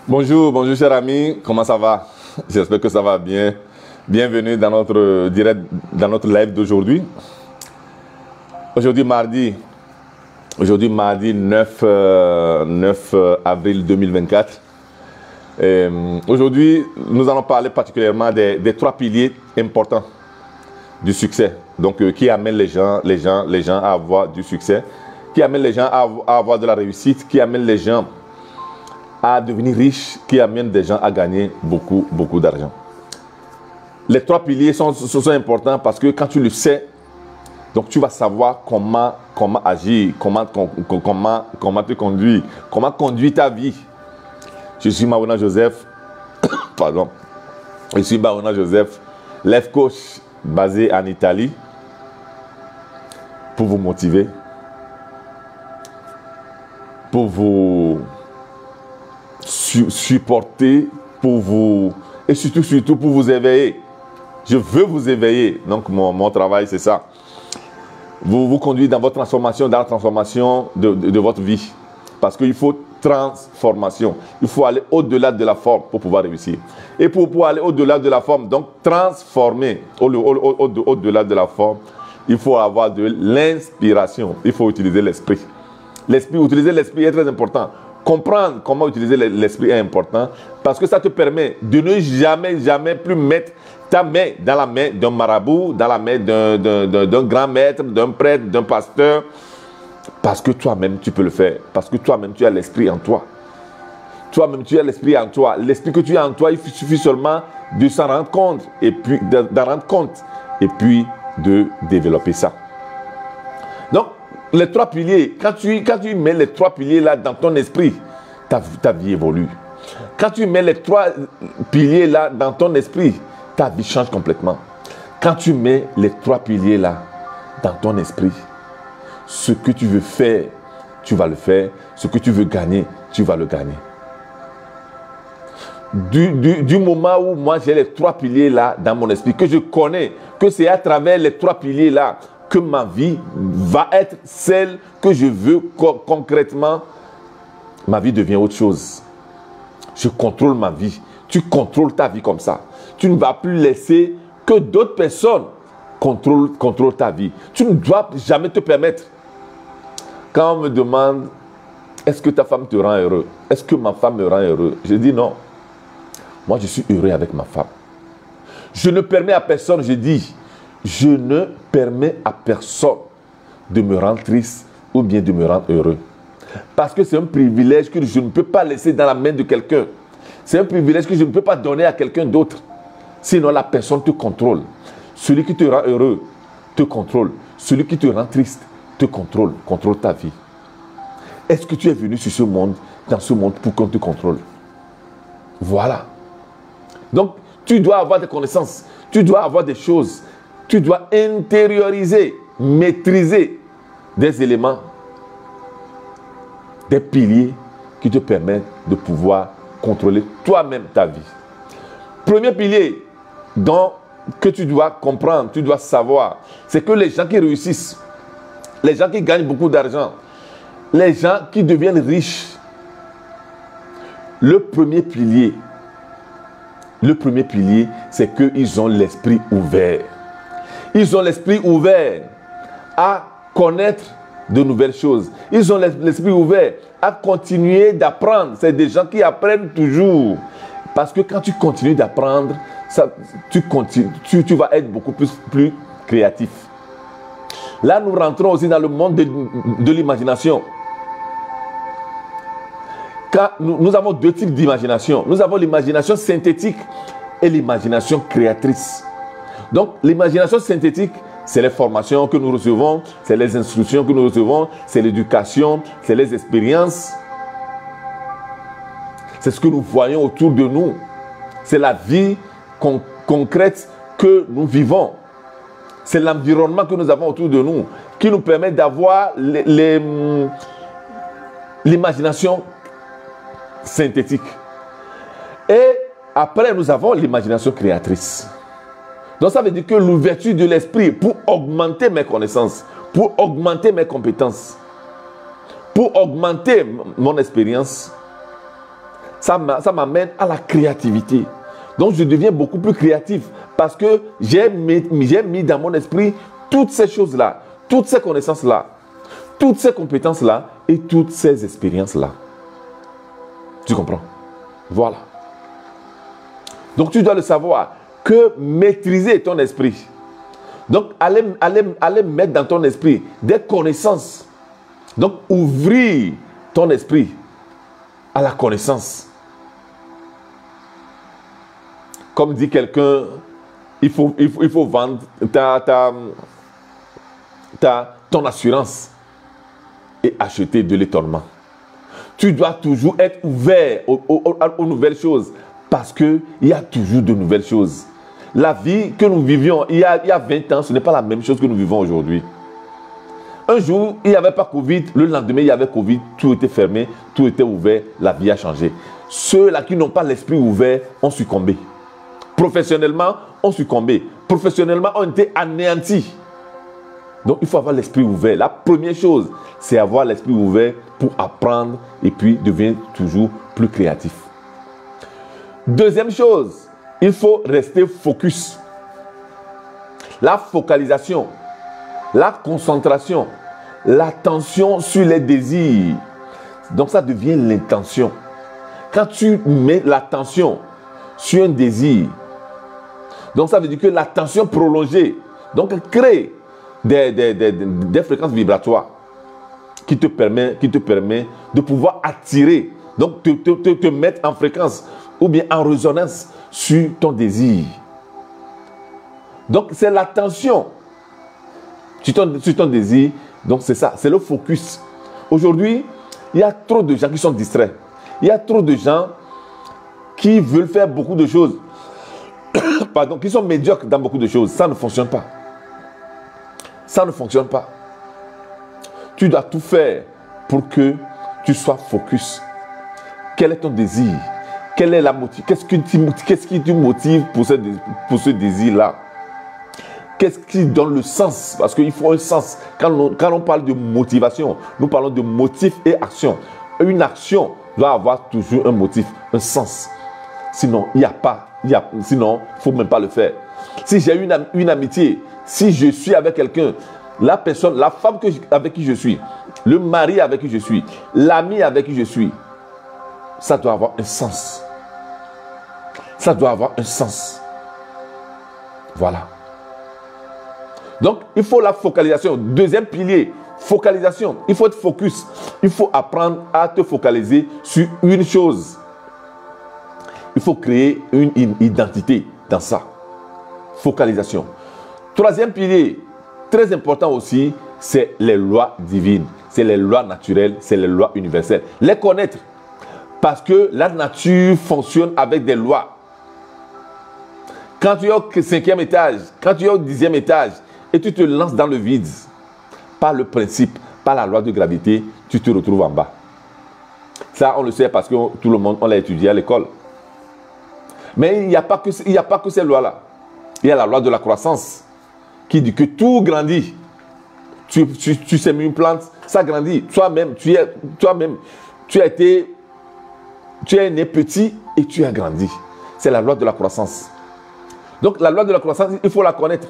Bonjour, bonjour cher ami, comment ça va? J'espère que ça va bien. Bienvenue dans notre direct, dans notre live d'aujourd'hui. Aujourd'hui mardi 9 avril 2024. Aujourd'hui, nous allons parler particulièrement des trois piliers importants du succès. Donc, qui amènent les gens à avoir du succès, qui amènent les gens à avoir de la réussite, qui amènent les gens à devenir riches, qui amènent des gens à gagner beaucoup d'argent. Les trois piliers sont importants parce que quand tu le sais, donc tu vas savoir comment agir, comment te conduire, comment conduire ta vie. Je suis Marouana Joseph, pardon, je suis Marouana Joseph, life coach basé en Italie pour vous motiver, pour vous supporter, pour vous et surtout pour vous éveiller. Je veux vous éveiller. Donc mon travail c'est ça. Vous conduire dans votre transformation, dans la transformation de votre vie. Parce qu'il faut transformation. Il faut aller au-delà de la forme pour pouvoir réussir. Et pour pouvoir aller au-delà de la forme, donc transformer au-delà de la forme, il faut avoir de l'inspiration. Il faut utiliser l'esprit. Utiliser l'esprit est très important. Comprendre comment utiliser l'esprit est important parce que ça te permet de ne jamais plus mettre ta main dans la main d'un marabout, dans la main d'un grand maître, d'un prêtre, d'un pasteur, parce que toi-même tu peux le faire, parce que toi-même tu as l'esprit en toi. Toi-même tu as l'esprit en toi. L'esprit que tu as en toi, il suffit seulement de s'en rendre compte et puis d'en rendre compte et puis de développer ça. Donc, les trois piliers, quand tu mets les trois piliers là dans ton esprit, ta vie évolue. Quand tu mets les trois piliers là dans ton esprit, ta vie change complètement. Quand tu mets les trois piliers là dans ton esprit, ce que tu veux faire, tu vas le faire. Ce que tu veux gagner, tu vas le gagner. Du moment où moi j'ai les trois piliers là dans mon esprit, que je connais, que c'est à travers les trois piliers là que ma vie va être celle que je veux concrètement, ma vie devient autre chose. Je contrôle ma vie. Tu contrôles ta vie comme ça. Tu ne vas plus laisser que d'autres personnes contrôlent ta vie. Tu ne dois jamais te permettre. Quand on me demande, est-ce que ta femme te rend heureux? Est-ce que ma femme me rend heureux? Je dis non. Moi, je suis heureux avec ma femme. Je ne permets à personne, je dis, je ne permets à personne de me rendre triste ou bien de me rendre heureux. Parce que c'est un privilège que je ne peux pas laisser dans la main de quelqu'un. C'est un privilège que je ne peux pas donner à quelqu'un d'autre. Sinon, la personne te contrôle. Celui qui te rend heureux te contrôle. Celui qui te rend triste te contrôle ta vie. Est-ce que tu es venu sur ce monde, dans ce monde, pour qu'on te contrôle? Voilà. Donc, tu dois avoir des connaissances. Tu dois avoir des choses. Tu dois intérioriser, maîtriser des éléments, des piliers qui te permettent de pouvoir contrôler toi-même ta vie. Premier pilier que tu dois comprendre, tu dois savoir, c'est que les gens qui réussissent, les gens qui gagnent beaucoup d'argent, les gens qui deviennent riches, le premier pilier, c'est qu'ils ont l'esprit ouvert. Ils ont l'esprit ouvert à connaître de nouvelles choses. Ils ont l'esprit ouvert à continuer d'apprendre. C'est des gens qui apprennent toujours. Parce que quand tu continues d'apprendre, tu vas être beaucoup plus créatif. Là, nous rentrons aussi dans le monde de l'imagination. Nous avons deux types d'imagination. Nous avons l'imagination synthétique et l'imagination créatrice. Donc, l'imagination synthétique, c'est les formations que nous recevons, c'est les instructions que nous recevons, c'est l'éducation, c'est les expériences. C'est ce que nous voyons autour de nous. C'est la vie concrète que nous vivons. C'est l'environnement que nous avons autour de nous qui nous permet d'avoir l'imagination synthétique. Et après, nous avons l'imagination créatrice. Donc, ça veut dire que l'ouverture de l'esprit pour augmenter mes connaissances, pour augmenter mes compétences, pour augmenter mon expérience, ça m'amène à la créativité. Donc je deviens beaucoup plus créatif parce que j'ai mis dans mon esprit toutes ces choses-là, toutes ces connaissances-là, toutes ces compétences-là et toutes ces expériences-là. Tu comprends? Voilà. Donc tu dois le savoir que maîtriser ton esprit. Donc aller mettre dans ton esprit des connaissances. Donc ouvrir ton esprit à la connaissance. Comme dit quelqu'un, il faut vendre ton assurance et acheter de l'étonnement. Tu dois toujours être ouvert aux nouvelles choses parce qu'il y a toujours de nouvelles choses. La vie que nous vivions il y a 20 ans, ce n'est pas la même chose que nous vivons aujourd'hui. Un jour, il n'y avait pas Covid, le lendemain, il y avait Covid, tout était fermé, tout était ouvert, la vie a changé. Ceux-là qui n'ont pas l'esprit ouvert ont succombé. Professionnellement, ont succombé. Professionnellement, ont été anéantis. Donc, il faut avoir l'esprit ouvert. La première chose, c'est avoir l'esprit ouvert pour apprendre et puis devenir toujours plus créatif. Deuxième chose, il faut rester focus. La focalisation, la concentration, l'attention sur les désirs. Donc, ça devient l'intention. Quand tu mets l'attention sur un désir, donc ça veut dire que l'attention prolongée, donc crée des fréquences vibratoires qui te permet de pouvoir attirer, donc te mettre en fréquence ou bien en résonance sur ton désir. Donc c'est l'attention sur ton désir, donc c'est ça, c'est le focus. Aujourd'hui, il y a trop de gens qui sont distraits. Il y a trop de gens qui veulent faire beaucoup de choses, pardon, qui sont médiocres dans beaucoup de choses. Ça ne fonctionne pas. Ça ne fonctionne pas. Tu dois tout faire pour que tu sois focus. Quel est ton désir? Quelle est la motivation? Qu'est-ce qui te motive pour ce désir-là? Qu'est-ce qui donne le sens? Parce qu'il faut un sens. Quand on parle de motivation, nous parlons de motif et action. Une action doit avoir toujours un motif, un sens. Sinon, il n'y a pas. Sinon, il ne faut même pas le faire. Si j'ai une amitié, si je suis avec quelqu'un, la personne, la femme avec qui je suis, le mari avec qui je suis, l'ami avec qui je suis, ça doit avoir un sens. Ça doit avoir un sens. Voilà. Donc, il faut la focalisation. Deuxième pilier, focalisation. Il faut être focus. Il faut apprendre à te focaliser sur une chose. Il faut créer une identité dans ça. Focalisation. Troisième pilier, très important aussi, c'est les lois divines. C'est les lois naturelles, c'est les lois universelles. Les connaître. Parce que la nature fonctionne avec des lois. Quand tu es au 5e étage, quand tu es au 10e étage, et tu te lances dans le vide, par le principe, par la loi de gravité, tu te retrouves en bas. Ça, on le sait parce que tout le monde, on l'a étudié à l'école. Mais il n'y a pas que ces lois-là. Il y a la loi de la croissance qui dit que tout grandit. Tu sèmes une plante, ça grandit. Toi-même, tu es né petit et tu as grandi. C'est la loi de la croissance. Donc, la loi de la croissance, il faut la connaître.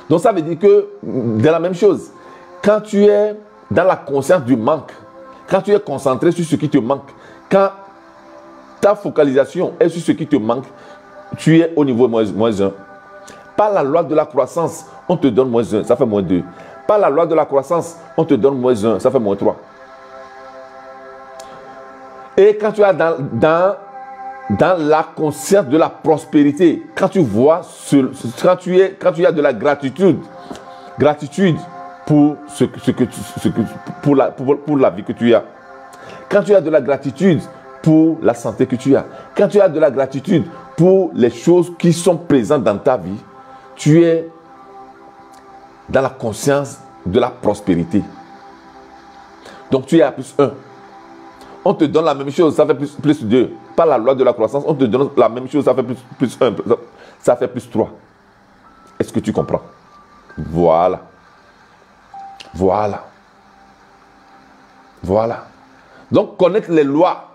Donc, ça veut dire que, de la même chose, quand tu es dans la conscience du manque, quand tu es concentré sur ce qui te manque, quand ta focalisation est sur ce qui te manque, tu es au niveau moins 1. Par la loi de la croissance, on te donne moins 1, ça fait moins 2. Par la loi de la croissance, on te donne moins 1, ça fait moins 3. Et quand tu es dans la conscience de la prospérité, quand tu vois, quand tu as de la gratitude pour pour la vie que tu as, quand tu as de la gratitude pour la santé que tu as, quand tu as de la gratitude pour les choses qui sont présentes dans ta vie, tu es dans la conscience de la prospérité. Donc tu es à plus 1. On te donne la même chose, ça fait plus 2. Par la loi de la croissance, on te donne la même chose, ça fait plus 1. Ça fait plus 3. Est-ce que tu comprends? Voilà. Voilà. Voilà. Donc, connaître les lois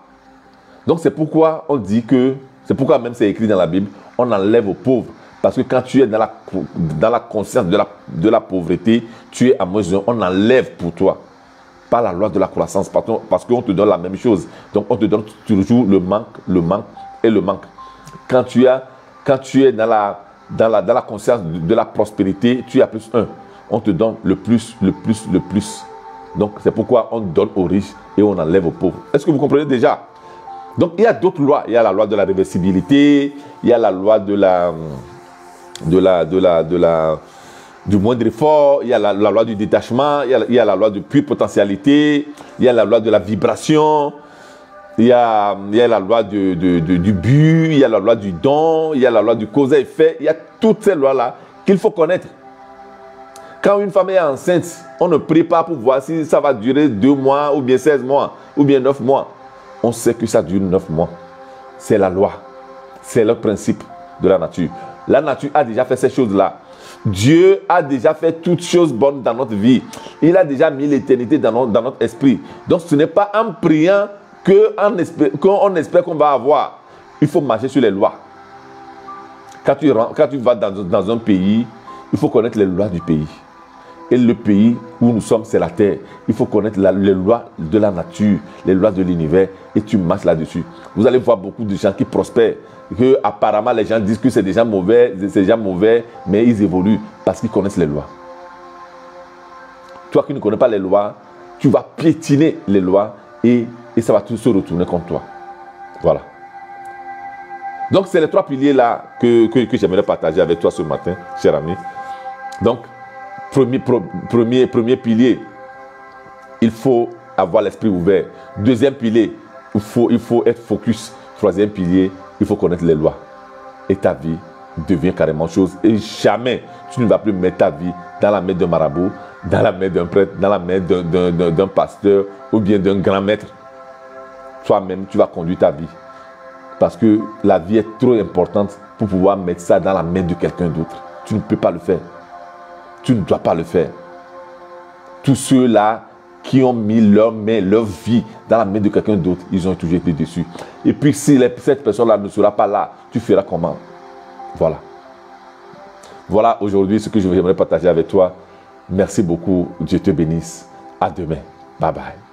Donc c'est pourquoi on dit que, c'est pourquoi même c'est écrit dans la Bible, on enlève aux pauvres. Parce que quand tu es dans la conscience de la pauvreté, tu es à mesure, on enlève pour toi. Pas la loi de la croissance, parce qu'on te donne la même chose. Donc on te donne toujours le manque et le manque. Quand tu es dans la conscience de la prospérité, tu as plus un. On te donne le plus. Donc c'est pourquoi on donne aux riches et on enlève aux pauvres. Est-ce que vous comprenez déjà? Donc il y a d'autres lois. Il y a la loi de la réversibilité, il y a la loi du moindre effort, il y a la loi du détachement, il y a la loi de pure potentialité, il y a la loi de la vibration, il y a la loi du but, il y a la loi du don, il y a la loi du cause et effet. Il y a toutes ces lois-là qu'il faut connaître. Quand une femme est enceinte, on ne prie pas pour voir si ça va durer 2 mois, ou bien 16 mois, ou bien 9 mois. On sait que ça dure 9 mois. C'est la loi. C'est le principe de la nature. La nature a déjà fait ces choses-là. Dieu a déjà fait toutes choses bonnes dans notre vie. Il a déjà mis l'éternité dans notre esprit. Donc ce n'est pas en priant qu'on espère qu'on va avoir. Il faut marcher sur les lois. Quand tu vas dans un pays, il faut connaître les lois du pays. Et le pays où nous sommes, c'est la terre. Il faut connaître les lois de la nature, les lois de l'univers, et tu marches là-dessus. Vous allez voir beaucoup de gens qui prospèrent, que apparemment les gens disent que c'est des gens mauvais, mais ils évoluent parce qu'ils connaissent les lois. Toi qui ne connais pas les lois, tu vas piétiner les lois et ça va tout se retourner contre toi. Voilà. Donc c'est les 3 piliers là que j'aimerais partager avec toi ce matin, cher ami. Donc, premier pilier, il faut avoir l'esprit ouvert. 2e pilier, il faut être focus. 3e pilier, il faut connaître les lois. Et ta vie devient carrément chose. Et jamais tu ne vas plus mettre ta vie dans la main d'un marabout, dans la main d'un prêtre, dans la main d'un pasteur ou bien d'un grand maître. Toi-même, tu vas conduire ta vie. Parce que la vie est trop importante pour pouvoir mettre ça dans la main de quelqu'un d'autre. Tu ne peux pas le faire. Tu ne dois pas le faire. Tous ceux-là qui ont mis leur vie dans la main de quelqu'un d'autre, ils ont toujours été déçus. Et puis si cette personne-là ne sera pas là, tu feras comment? Voilà. Voilà aujourd'hui ce que j'aimerais partager avec toi. Merci beaucoup. Dieu te bénisse. À demain. Bye bye.